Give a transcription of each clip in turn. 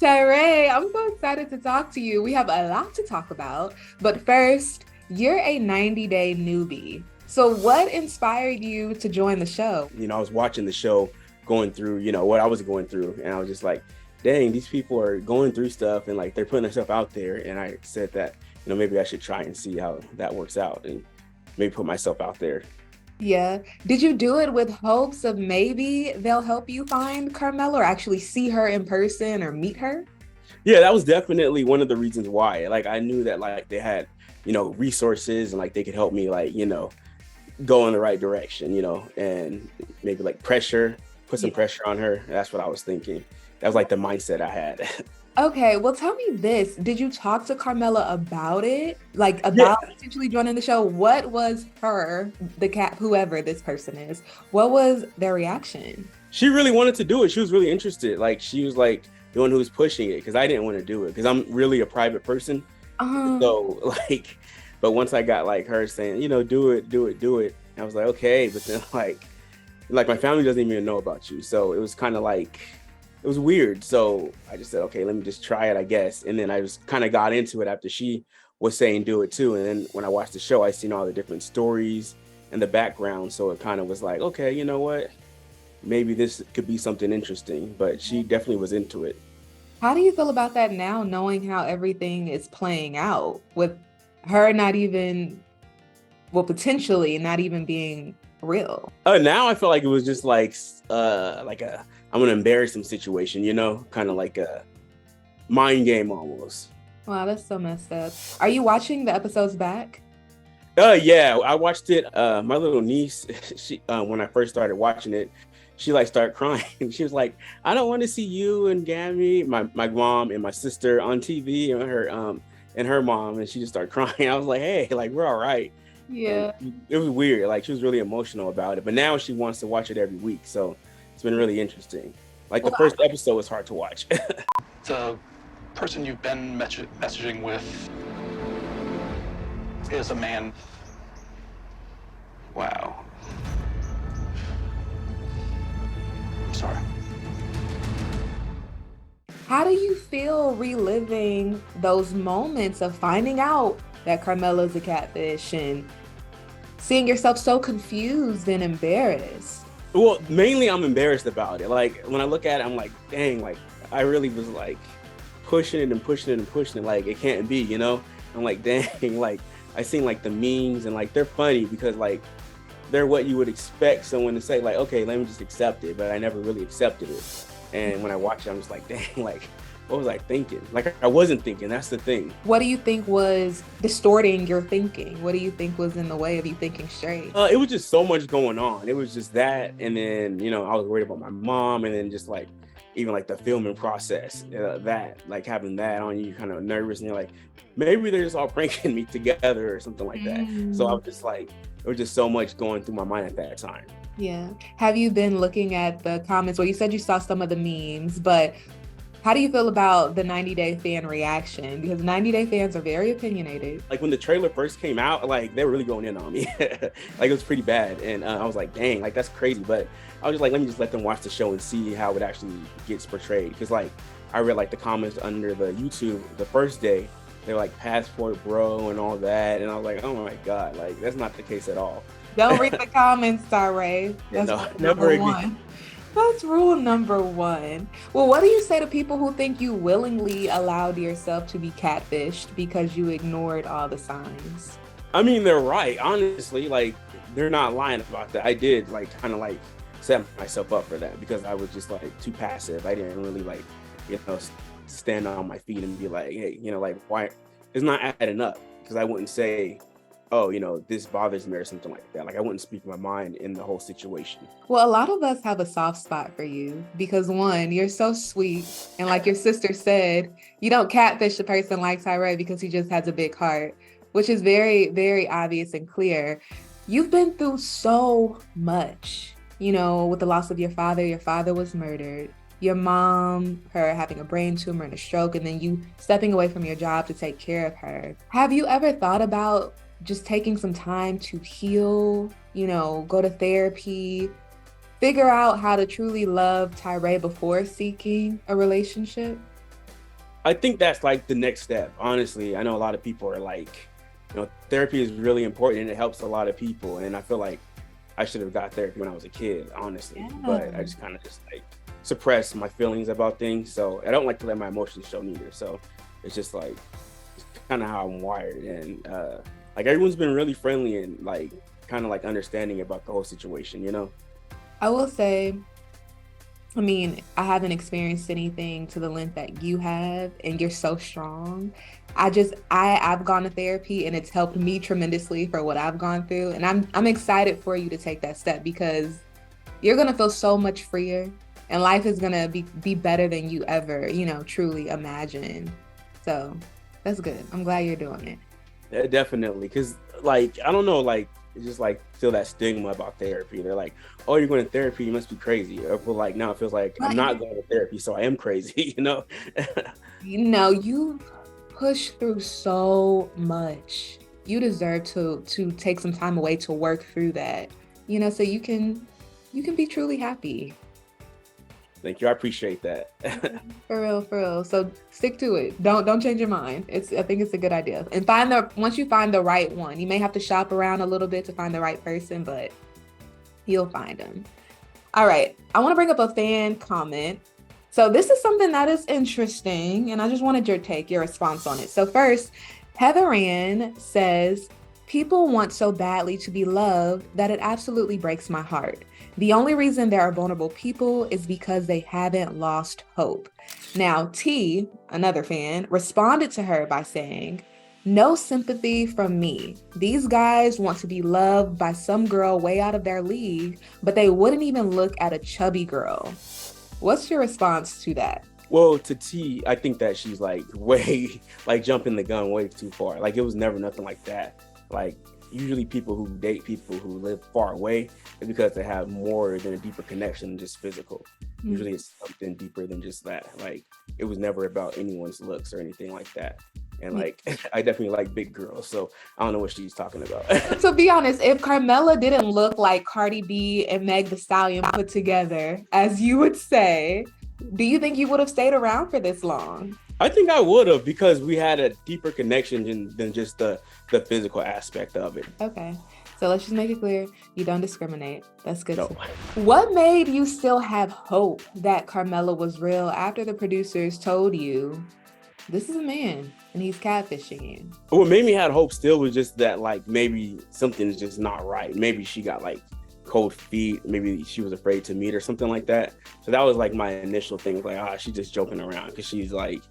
Tyray, I'm so excited to talk to you. We have a lot to talk about, but first, you're a 90-day newbie. So what inspired you to join the show? I was watching the show going through, what I was going through. And I was just like, dang, these people are going through stuff and like they're putting their stuff out there. And I said that, maybe I should try and see how that works out and maybe put myself out there. Yeah. Did you do it with hopes of maybe they'll help you find Carmella or actually see her in person or meet her? Yeah, that was definitely one of the reasons why. Like I knew that like they had, resources and like they could help me like, go in the right direction, and maybe like put some pressure on her. That's what I was thinking. That was like the mindset I had. Okay, well, tell me this. Did you talk to Carmella about it? Like Yeah, about potentially joining the show? What was the cat, whoever this person is, what was their reaction? she really wanted to do it. She was really interested. Like she was like the one who was pushing it because I didn't want to do it because I'm really a private person. Um, So like, but once I got like her saying, do it, do it, do it, I was like, okay. But then like my family doesn't even know about you. So it was kind of like, it was weird. So I just said, okay, let me just try it, I guess. And then I just kind of got into it after she was saying do it too. And then when I watched the show, I seen all the different stories and the background. So it kind of was like, okay, you know what? Maybe this could be something interesting. But she definitely was into it. how do you feel about that now, knowing how everything is playing out with her not even, well, potentially not even being real? Now I feel like it was just like a I'm gonna embarrass him situation, kind of like a mind game almost. Wow, that's so messed up. Are you watching the episodes back? Yeah, I watched it. My little niece, she when I first started watching it, she like started crying. She was like, "I don't want to see you and Gabby, my mom and my sister on TV, and her mom," and she just started crying. I was like, "Hey, like we're all right." And Yeah. it was weird. Like she was really emotional about it, but now she wants to watch it every week. So it's been really interesting. Like the Well, first episode was hard to watch. The person you've been messaging with is a man. Wow. I'm sorry. how do you feel reliving those moments of finding out that Carmella's a catfish and seeing yourself so confused and embarrassed? Well, mainly I'm embarrassed about it. Like when I look at it, I'm like, dang, like I really was like pushing it and pushing it and pushing it. Like it can't be. I'm like, dang, like I seen like the memes and like they're funny because like they're what you would expect someone to say, like, okay, let me just accept it. But I never really accepted it. And when I watch it, I'm just like, dang, like what was I thinking? Like I wasn't thinking. That's the thing. What do you think was distorting your thinking? What do you think was in the way of you thinking straight? It was just so much going on. It was just that, and then I was worried about my mom, and then just like even like the filming process, that like having that on you, kind of nervous, and you're like, maybe they're just all pranking me together or something like that. So I was just like, there was just so much going through my mind at that time. Yeah. Have you been looking at the comments? Well, you said you saw some of the memes, but how do you feel about the 90-day fan reaction? Because 90-day fans are very opinionated. Like when the trailer first came out, like they were really going in on me. Like it was pretty bad, and I was like, dang, like that's crazy. But I was just like, let me just let them watch the show and see how it actually gets portrayed. Because like I read like the comments under the YouTube the first day, they're like passport bro and all that, and I was like, oh my god, like that's not the case at all. Don't read the comments, Tyray. That's No, rule never number again. one. That's rule number one. Well, what do you say to people who think you willingly allowed yourself to be catfished because you ignored all the signs? I mean, they're right. Honestly, like they're not lying about that. I did like kind of like set myself up for that because I was just like too passive. I didn't really like, stand on my feet and be like, hey, like why it's not adding up, because I wouldn't say, oh, this bothers me or something like that. Like I wouldn't speak my mind in the whole situation. Well, a lot of us have a soft spot for you because one, you're so sweet. And like your sister said, you don't catfish a person like Tyray because he just has a big heart, which is very, very obvious and clear. You've been through so much, with the loss of your father. Your father was murdered. Your mom, her having a brain tumor and a stroke, and then you stepping away from your job to take care of her. Have you ever thought about just taking some time to heal, go to therapy, figure out how to truly love Tyray before seeking a relationship? I think that's like the next step. Honestly, I know a lot of people are like, therapy is really important and it helps a lot of people. And I feel like I should have got therapy when I was a kid, honestly. Yeah. But I just kind of like suppress my feelings about things. So I don't like to let my emotions show neither. So it's just like, it's kind of how I'm wired. And like everyone's been really friendly and like kind of like understanding about the whole situation, you know? I will say, I mean, I haven't experienced anything to the length that you have, and you're so strong. I've gone to therapy and it's helped me tremendously for what I've gone through. And I'm excited for you to take that step because you're gonna feel so much freer and life is gonna be better than you ever, truly imagined. So that's good. I'm glad you're doing it. Yeah, definitely. Cause like, I don't know, like, it's just like feel that stigma about therapy. They're like, oh, you're going to therapy, you must be crazy. Or like now it feels like I'm not going to therapy, so I am crazy, you know? You push through so much. You deserve to take some time away to work through that, so you can be truly happy. Thank you. I appreciate that. For real. So stick to it. Don't change your mind. I think it's a good idea. And once you find the right one, you may have to shop around a little bit to find the right person, but you'll find them. All right. I want to bring up a fan comment. So this is something that is interesting, and I just wanted your response on it. So first, Heather Ann says, people want so badly to be loved that it absolutely breaks my heart. The only reason there are vulnerable people is because they haven't lost hope. Now, T, another fan, responded to her by saying, no sympathy from me. These guys want to be loved by some girl way out of their league, but they wouldn't even look at a chubby girl. What's your response to that? Well, to T, I think that she's like way, like jumping the gun way too far. Like it was never nothing like that. Like usually people who date people who live far away is because they have more than a deeper connection than just physical. Mm-hmm. Usually it's something deeper than just that. Like it was never about anyone's looks or anything like that. And like, I definitely like big girls, so I don't know what she's talking about. To be honest, if Carmella didn't look like Cardi B and Meg Thee Stallion put together, as you would say, do you think you would have stayed around for this long? I think I would have, because we had a deeper connection than just the physical aspect of it. Okay, so let's just make it clear, you don't discriminate. That's good. No. What made you still have hope that Carmella was real after the producers told you, this is a man and he's catfishing you? What made me have hope still was just that, like, maybe something's just not right. Maybe she got like cold feet. Maybe she was afraid to meet or something like that. So that was like my initial thing, like, she's just joking around because she's like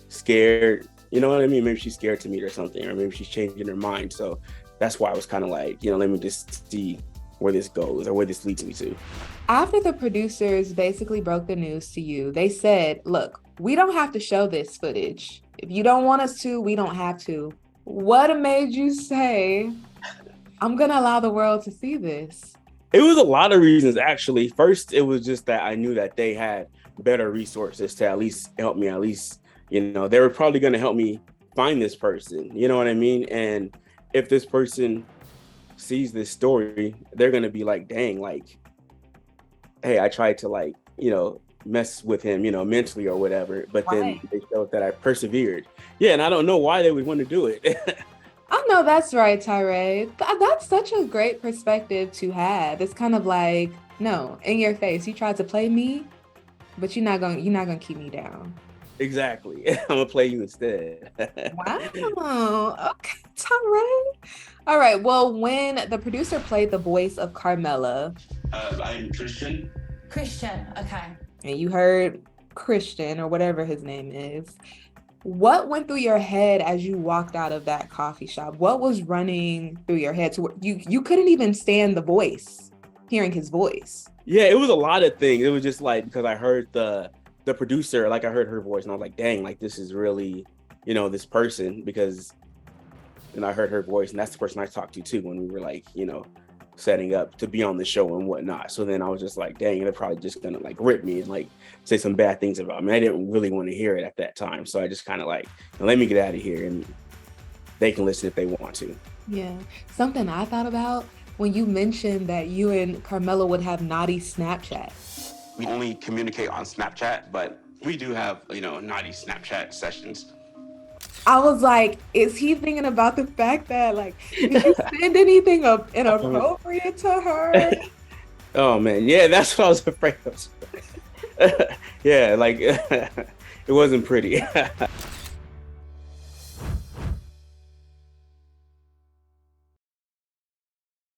scared. You know what I mean? Maybe she's scared to meet or something, or maybe she's changing her mind. So that's why I was kind of like, let me just see where this goes or where this leads me to. After the producers basically broke the news to you, they said, look, we don't have to show this footage. If you don't want us to, we don't have to. What made you say, I'm going to allow the world to see this? It was a lot of reasons, actually. First, it was just that I knew that they had better resources to at least help me, they were probably going to help me find this person. You know what I mean? And if this person sees this story, they're going to be like, dang, like, hey, I tried to mess with him, mentally or whatever. But then they showed that I persevered. Yeah, and I don't know why they would want to do it. I know that's right, Tyray. That's such a great perspective to have. It's kind of like, no, in your face, you tried to play me, but you're not gonna keep me down. Exactly. I'm gonna play you instead. Wow. Okay, Tyray. All right. Well, when the producer played the voice of Carmella, I'm Christian. Christian. Okay. And you heard Christian or whatever his name is. What went through your head as you walked out of that coffee shop? What was running through your head to where you couldn't even stand the voice, hearing his voice? Yeah, it was a lot of things. It was just like, because I heard the producer, like I heard her voice and I was like, dang, like this is really, this person, because I heard her voice and that's the person I talked to too when we were like, setting up to be on the show and whatnot. So then I was just like, dang, they're probably just gonna like rip me and like say some bad things about me. I didn't really want to hear it at that time. So I just kind of like, let me get out of here and they can listen if they want to. Yeah. Something I thought about when you mentioned that you and Carmella would have naughty Snapchat. We only communicate on Snapchat, but We do have, you know, naughty Snapchat sessions. I was like, is he thinking about the fact that, like, did you send anything inappropriate to her? Oh man, yeah, that's what I was afraid of. Yeah, like it wasn't pretty.